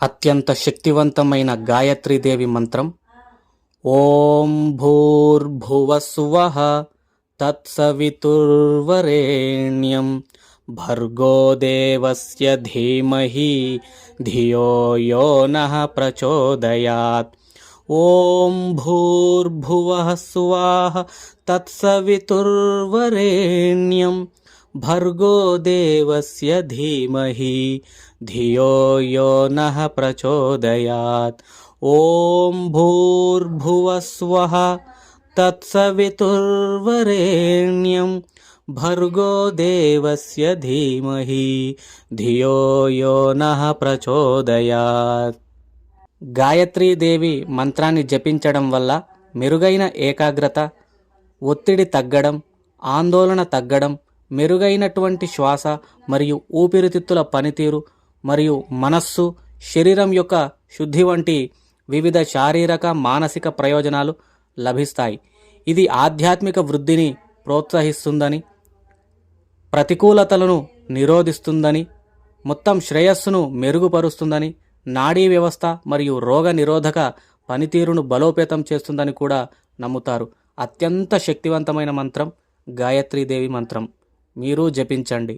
అత్యంత శక్తివంతమైన గాయత్రీదేవి మంత్రం. ఓం భూర్భువస్సువః తత్సవితుర్వరేణ్యం భర్గో దేవస్య ధీమహి ధియో యో నః ప్రచోదయాత్. ఓం భూర్భువః స్వాహ తత్సవితుర్వరేణ్యం భర్గో దేవస్య ధీమహి ధియో యో నః ప్రచోదయాత్. ఓం భూర్భువః స్వః తత్సవితుర్వరేణ్యం భర్గో దేవస్య ధీమహి ధియో యో నః ప్రచోదయాత్. గాయత్రీదేవి మంత్రాన్ని జపించడం వల్ల మెరుగైన ఏకాగ్రత, ఒత్తిడి తగ్గడం, ఆందోళన తగ్గడం, మెరుగైనటువంటి శ్వాస మరియు ఊపిరితిత్తుల పనితీరు మరియు మనస్సు, శరీరం యొక్క శుద్ధి వంటి వివిధ శారీరక మానసిక ప్రయోజనాలు లభిస్తాయి. ఇది ఆధ్యాత్మిక వృద్ధిని ప్రోత్సహిస్తుందని, ప్రతికూలతలను నిరోధిస్తుందని, మొత్తం శ్రేయస్సును మెరుగుపరుస్తుందని, నాడీ వ్యవస్థ మరియు రోగ నిరోధక పనితీరును బలోపేతం చేస్తుందని కూడా నమ్ముతారు. అత్యంత శక్తివంతమైన మంత్రం గాయత్రీదేవి మంత్రం. మీరు జపించండి.